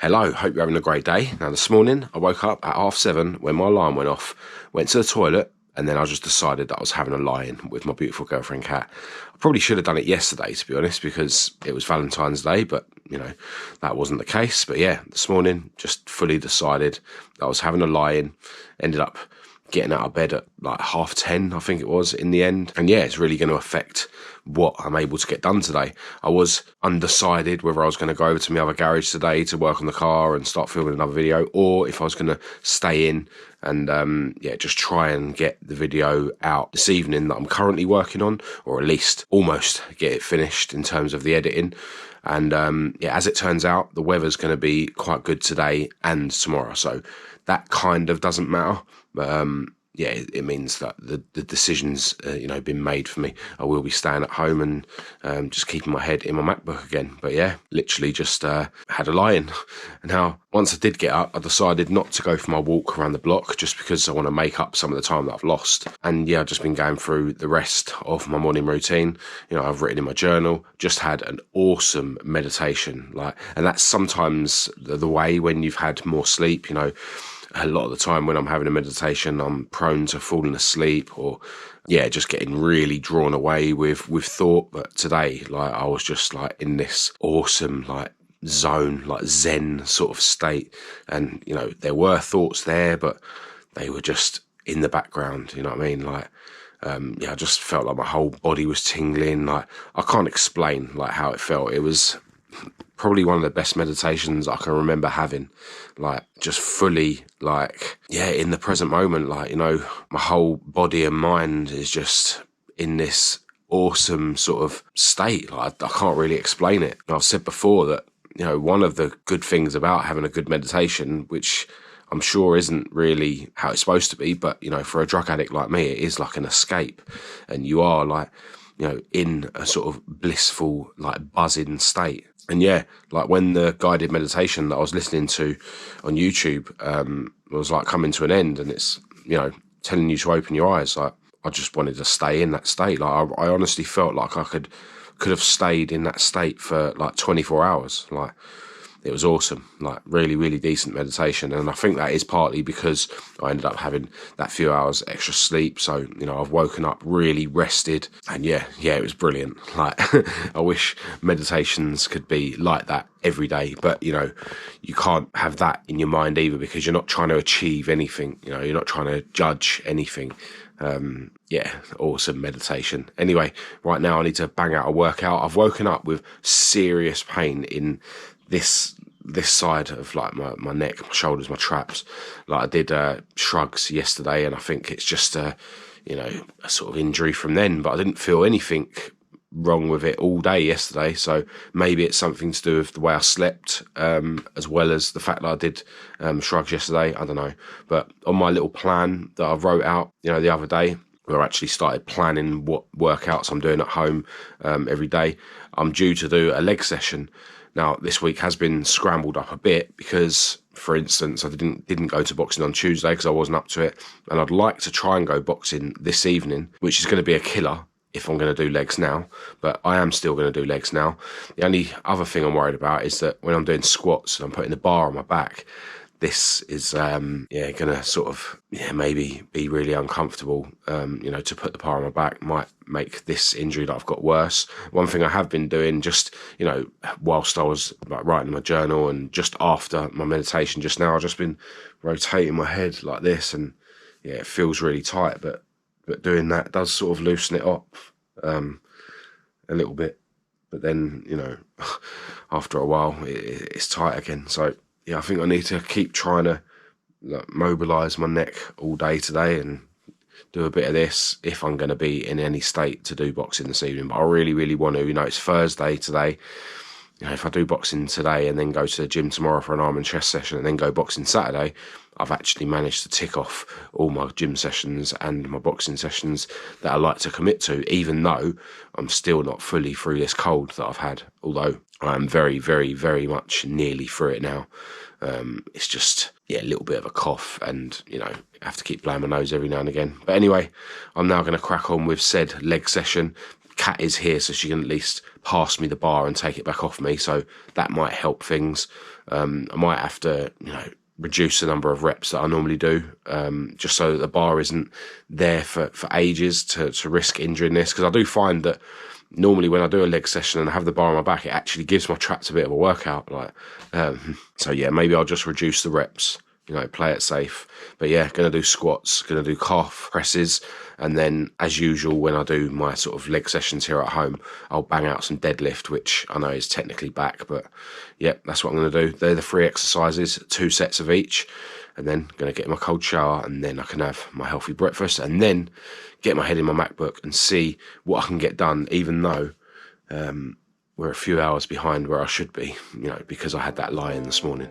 Hello, hope you're having a great day. Now this morning I woke up at 7:30 when my alarm went off, went to the toilet, and then I just decided that I was having a lie-in with my beautiful girlfriend Kat. I probably should have done it yesterday, to be honest, because it was Valentine's Day, but that wasn't the case. But yeah, this morning just fully decided that I was having a lie-in, ended up getting out of bed at like 10:30, I think it was, in the end. And yeah, it's really going to affect what I'm able to get done today. I was undecided whether I was going to go over to my other garage today to work on the car and start filming another video, or if I was going to stay in and just try and get the video out this evening that I'm currently working on, or at least almost get it finished in terms of the editing. And as it turns out, the weather's going to be quite good today and tomorrow, so that kind of doesn't matter. But it means that the decision's been made for me. I will be staying at home and just keeping my head in my MacBook again. But yeah, literally just had a lie-in. And now, once I did get up, I decided not to go for my walk around the block just because I want to make up some of the time that I've lost. And yeah, I've just been going through the rest of my morning routine. I've written in my journal, just had an awesome meditation. And that's sometimes the way when you've had more sleep. A lot of the time when I'm having a meditation, I'm prone to falling asleep or, just getting really drawn away with thought. But today, I was just in this awesome, zone, zen sort of state. And, there were thoughts there, but they were just in the background. You know what I mean? I just felt like my whole body was tingling. I can't explain how it felt. It was probably one of the best meditations I can remember having, just fully, in the present moment, my whole body and mind is just in this awesome sort of state. I can't really explain it. I've said before that, one of the good things about having a good meditation, which I'm sure isn't really how it's supposed to be, but, for a drug addict like me, it is like an escape. And you are in a sort of blissful, buzzing state. And yeah, when the guided meditation that I was listening to on YouTube was coming to an end, and it's, telling you to open your eyes, I just wanted to stay in that state. I honestly felt like I could have stayed in that state for 24 hours. It was awesome, really, really decent meditation. And I think that is partly because I ended up having that few hours extra sleep. So, I've woken up really rested, and yeah, it was brilliant. I wish meditations could be like that every day, but, you can't have that in your mind either, because you're not trying to achieve anything, you're not trying to judge anything. Awesome meditation. Anyway, right now I need to bang out a workout. I've woken up with serious pain in this side of my neck, my shoulders, my traps. I did shrugs yesterday, and I think it's just a sort of injury from then, but I didn't feel anything wrong with it all day yesterday, so maybe it's something to do with the way I slept, as well as the fact that I did shrugs yesterday. I don't know, but on my little plan that I wrote out the other day, where I actually started planning what workouts I'm doing at home every day, I'm due to do a leg session. Now, this week has been scrambled up a bit because, for instance, I didn't go to boxing on Tuesday because I wasn't up to it, and I'd like to try and go boxing this evening, which is going to be a killer if I'm going to do legs now, but I am still going to do legs now. The only other thing I'm worried about is that when I'm doing squats and I'm putting the bar on my back, this is going to sort of maybe be really uncomfortable. To put the bar on my back might make this injury that I've got worse. One thing I have been doing, just whilst I was writing my journal and just after my meditation just now, I've just been rotating my head like this, and it feels really tight, but doing that does sort of loosen it up a little bit. But then after a while it's tight again. So yeah, I think I need to keep trying to mobilise my neck all day today and do a bit of this if I'm going to be in any state to do boxing this evening. But I really, really want to. It's Thursday today. If I do boxing today and then go to the gym tomorrow for an arm and chest session and then go boxing Saturday, I've actually managed to tick off all my gym sessions and my boxing sessions that I like to commit to, even though I'm still not fully through this cold that I've had, although I am very, very, very much nearly through it now. It's just, a little bit of a cough, and, I have to keep blowing my nose every now and again. But anyway, I'm now going to crack on with said leg session, Kat is here, so she can at least pass me the bar and take it back off me. So that might help things. I might have to, reduce the number of reps that I normally do, just so that the bar isn't there for ages to risk injuring this. Because I do find that normally when I do a leg session and I have the bar on my back, it actually gives my traps a bit of a workout. So yeah, maybe I'll just reduce the reps, play it safe. But yeah, going to do squats, going to do calf presses. And then, as usual, when I do my sort of leg sessions here at home, I'll bang out some deadlift, which I know is technically back. But yeah, that's what I'm going to do. They're the 3 exercises, 2 sets of each. And then going to get in my cold shower, and then I can have my healthy breakfast, and then get my head in my MacBook and see what I can get done, even though we're a few hours behind where I should be, because I had that lie-in this morning.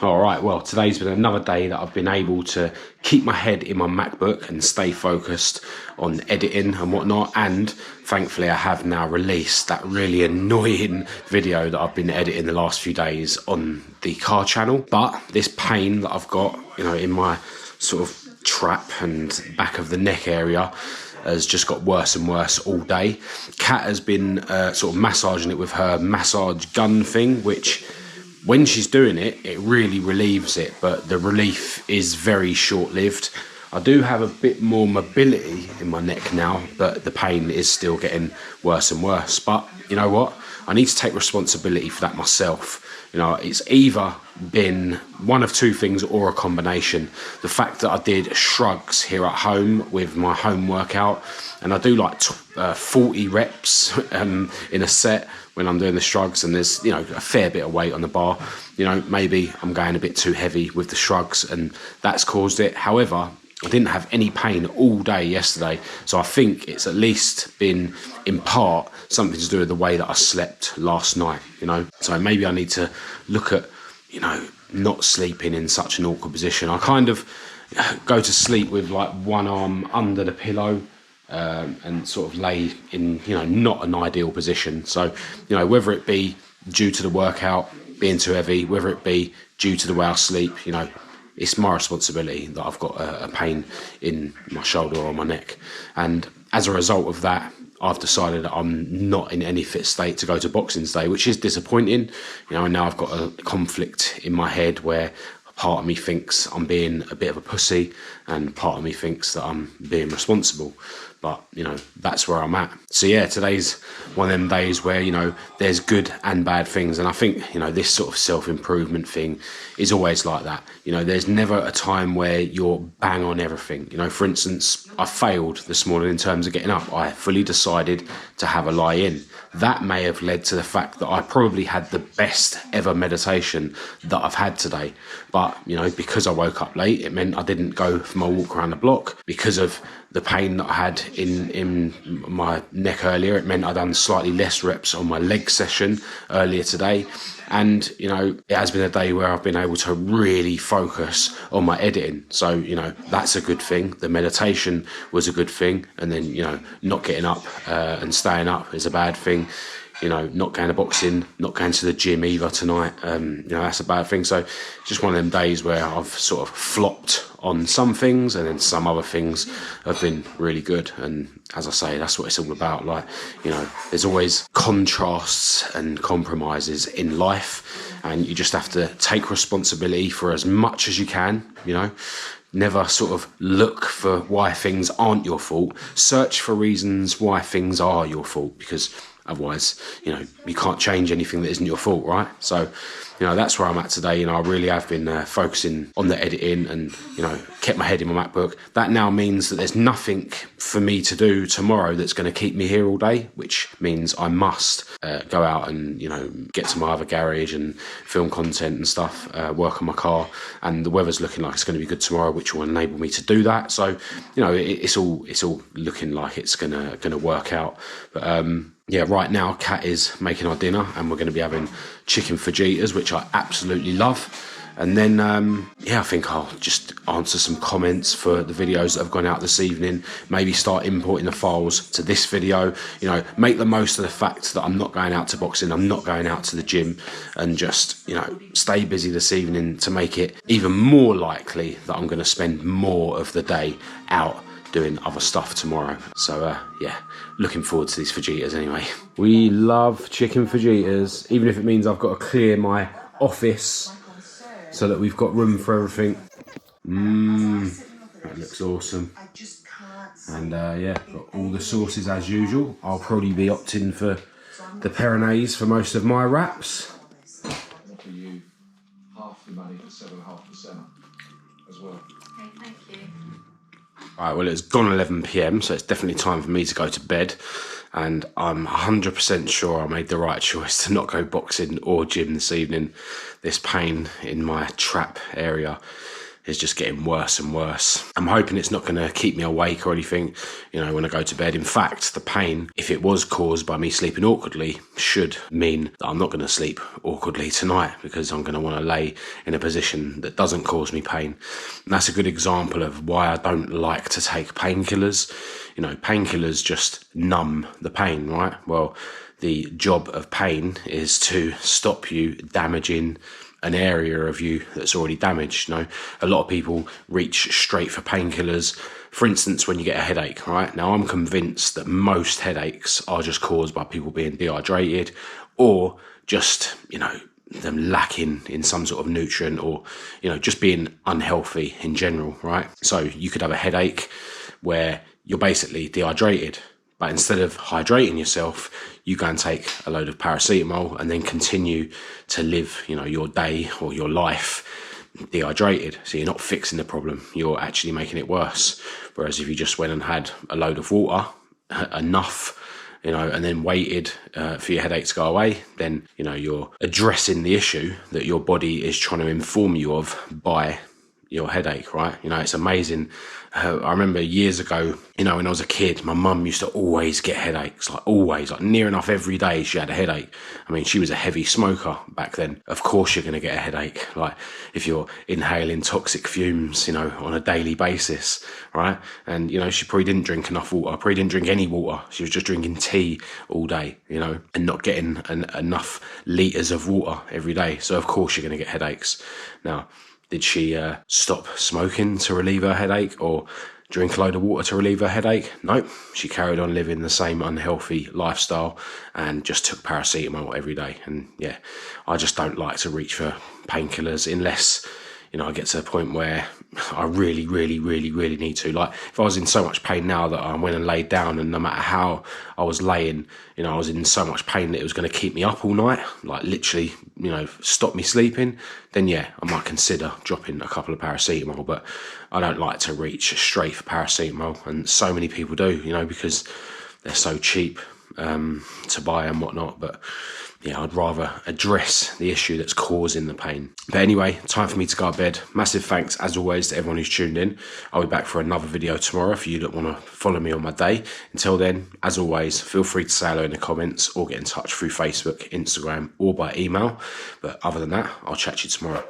All right, well, today's been another day that I've been able to keep my head in my MacBook and stay focused on editing and whatnot. And thankfully, I have now released that really annoying video that I've been editing the last few days on the car channel. But this pain that I've got, in my sort of trap and back of the neck area has just got worse and worse all day. Kat has been sort of massaging it with her massage gun thing, which, when she's doing it, it really relieves it, but the relief is very short-lived. I do have a bit more mobility in my neck now, but the pain is still getting worse and worse. But you know what? I need to take responsibility for that myself. It's either been one of 2 things or a combination. The fact that I did shrugs here at home with my home workout, and I do like 40 reps in a set when I'm doing the shrugs, and there's a fair bit of weight on the bar. Maybe I'm going a bit too heavy with the shrugs, and that's caused it. However, I didn't have any pain all day yesterday, so I think it's at least been, in part, something to do with the way that I slept last night, So maybe I need to look at, not sleeping in such an awkward position. I kind of go to sleep with like one arm under the pillow, and sort of lay in, not an ideal position. So, whether it be due to the workout being too heavy, whether it be due to the way I sleep, it's my responsibility that I've got a pain in my shoulder or my neck. And as a result of that, I've decided that I'm not in any fit state to go to Boxing Day, which is disappointing. And now I've got a conflict in my head where part of me thinks I'm being a bit of a pussy, and part of me thinks that I'm being responsible. But, that's where I'm at. So, yeah, today's one of them days where, there's good and bad things. And I think, this sort of self-improvement thing is always like that. There's never a time where you're bang on everything. For instance, I failed this morning in terms of getting up. I fully decided to have a lie-in. That may have led to the fact that I probably had the best ever meditation that I've had today. But, because I woke up late, it meant I didn't go for my walk around the block. Because of the pain that I had in my neck earlier, it meant I'd done slightly less reps on my leg session earlier today. And, it has been a day where I've been able to really focus on my editing. So, that's a good thing. The meditation was a good thing. And then, not getting up and staying up is a bad thing. Not going to boxing, not going to the gym either tonight. That's a bad thing. So it's just one of them days where I've sort of flopped on some things, and then some other things have been really good. And as I say, that's what it's all about. There's always contrasts and compromises in life, and you just have to take responsibility for as much as you can, Never sort of look for why things aren't your fault. Search for reasons why things are your fault, because Otherwise, you know, you can't change anything that isn't your fault, right? So, you know, that's where I'm at today. You know, I really have been focusing on the editing and, you know, kept my head in my MacBook. That now means that there's nothing for me to do tomorrow that's going to keep me here all day, which means I must go out and, you know, get to my other garage and film content and stuff, work on my car. And the weather's looking like it's going to be good tomorrow, which will enable me to do that. So, you know, it's all looking like it's gonna work out. But yeah, right now Kat is making our dinner, and we're going to be having chicken fajitas, which I absolutely love. And then, yeah, I think I'll just answer some comments for the videos that have gone out this evening. Maybe start importing the files to this video. You know, make the most of the fact that I'm not going out to boxing, I'm not going out to the gym, and just, you know, stay busy this evening to make it even more likely that I'm going to spend more of the day out doing other stuff tomorrow. So yeah, looking forward to these fajitas anyway. We love chicken fajitas, even if it means I've got to clear my office so that we've got room for everything. That looks awesome. And yeah, got all the sauces as usual. I'll probably be opting for the Peronaise for most of my wraps. For you, half the money for 7.5% as well. Okay, thank you. Right, well, it's gone 11 PM, so it's definitely time for me to go to bed. And I'm 100% sure I made the right choice to not go boxing or gym this evening. This pain in my trap area is just getting worse and worse. I'm hoping it's not going to keep me awake or anything, you know, when I go to bed. In fact, the pain, if it was caused by me sleeping awkwardly, should mean that I'm not going to sleep awkwardly tonight, because I'm going to want to lay in a position that doesn't cause me pain. And that's a good example of why I don't like to take painkillers. You know, painkillers just numb the pain, right? Well, the job of pain is to stop you damaging an area of you that's already damaged. You know, a lot of people reach straight for painkillers. For instance, when you get a headache, right? Now, I'm convinced that most headaches are just caused by people being dehydrated, or just, you know, them lacking in some sort of nutrient, or, you know, just being unhealthy in general, right? So you could have a headache where you're basically dehydrated, but instead of hydrating yourself, you go and take a load of paracetamol and then continue to live, you know, your day or your life dehydrated. So you're not fixing the problem, you're actually making it worse. Whereas if you just went and had a load of water, enough, you know, and then waited for your headache to go away, then, you know, you're addressing the issue that your body is trying to inform you of by your headache, right? You know, it's amazing. I remember years ago, you know, when I was a kid, my mum used to always get headaches, like always, like near enough every day she had a headache. I mean, she was a heavy smoker back then. Of course you're going to get a headache, like if you're inhaling toxic fumes, you know, on a daily basis, right? And, you know, she probably didn't drink enough water, probably didn't drink any water. She was just drinking tea all day, you know, and not getting enough litres of water every day. So of course you're going to get headaches. Now, did she stop smoking to relieve her headache, or drink a load of water to relieve her headache? Nope. She carried on living the same unhealthy lifestyle and just took paracetamol every day. And yeah, I just don't like to reach for painkillers unless, you know, I get to a point where I really need to. Like, if I was in so much pain now that I went and laid down, and no matter how I was laying, you know, I was in so much pain that it was going to keep me up all night, like literally, you know, stop me sleeping, then yeah, I might consider dropping a couple of paracetamol. But I don't like to reach straight for paracetamol, and so many people do, you know, because they're so cheap to buy and whatnot. But yeah, I'd rather address the issue that's causing the pain. But anyway, time for me to go to bed. Massive thanks, as always, to everyone who's tuned in. I'll be back for another video tomorrow for you that want to follow me on my day. Until then, as always, feel free to say hello in the comments or get in touch through Facebook, Instagram, or by email. But other than that, I'll chat to you tomorrow.